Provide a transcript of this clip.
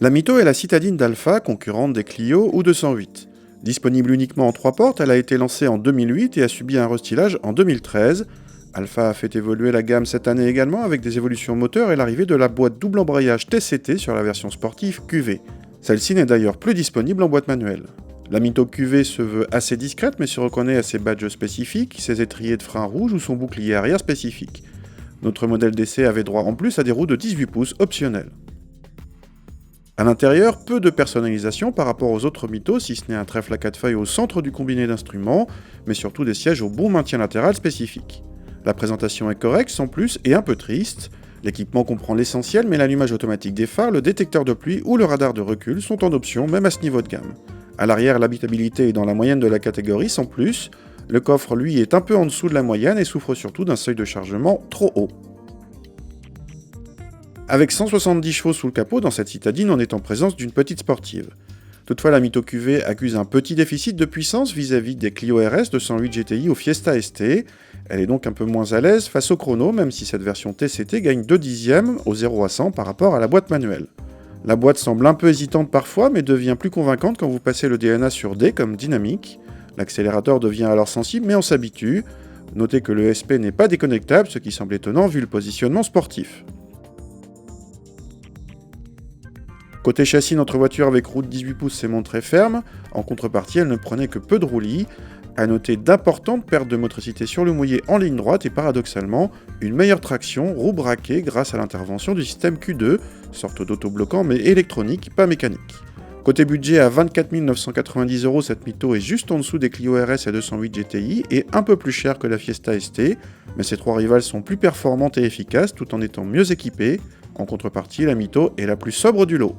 La Mito est la citadine d'Alfa, concurrente des Clio ou 208. Disponible uniquement en 3 portes, elle a été lancée en 2008 et a subi un restylage en 2013. Alfa a fait évoluer la gamme cette année également avec des évolutions moteurs et l'arrivée de la boîte double embrayage TCT sur la version sportive QV. Celle-ci n'est d'ailleurs plus disponible en boîte manuelle. La Mito QV se veut assez discrète mais se reconnaît à ses badges spécifiques, ses étriers de frein rouge ou son bouclier arrière spécifique. Notre modèle d'essai avait droit en plus à des roues de 18 pouces optionnelles. A l'intérieur, peu de personnalisation par rapport aux autres Mito, si ce n'est un trèfle à 4 feuilles au centre du combiné d'instruments, mais surtout des sièges au bon maintien latéral spécifique. La présentation est correcte, sans plus, et un peu triste. L'équipement comprend l'essentiel, mais l'allumage automatique des phares, le détecteur de pluie ou le radar de recul sont en option, même à ce niveau de gamme. A l'arrière, l'habitabilité est dans la moyenne de la catégorie, sans plus. Le coffre, lui, est un peu en dessous de la moyenne et souffre surtout d'un seuil de chargement trop haut. Avec 170 chevaux sous le capot, dans cette citadine, on est en présence d'une petite sportive. Toutefois, la Mito QV accuse un petit déficit de puissance vis-à-vis des Clio RS 208 GTI ou Fiesta ST. Elle est donc un peu moins à l'aise face au chrono, même si cette version TCT gagne 2 dixièmes au 0 à 100 par rapport à la boîte manuelle. La boîte semble un peu hésitante parfois, mais devient plus convaincante quand vous passez le DNA sur D comme dynamique. L'accélérateur devient alors sensible, mais on s'habitue. Notez que le SP n'est pas déconnectable, ce qui semble étonnant vu le positionnement sportif. Côté châssis, notre voiture avec roue de 18 pouces s'est montrée ferme. En contrepartie, elle ne prenait que peu de roulis. À noter d'importantes pertes de motricité sur le mouillé en ligne droite et paradoxalement, une meilleure traction roue braquée grâce à l'intervention du système Q2, sorte d'autobloquant mais électronique, pas mécanique. Côté budget, à 24 990 €, cette Mito est juste en dessous des Clio RS et 208 GTI et un peu plus cher que la Fiesta ST, mais ces trois rivales sont plus performantes et efficaces tout en étant mieux équipées. En contrepartie, la Mito est la plus sobre du lot.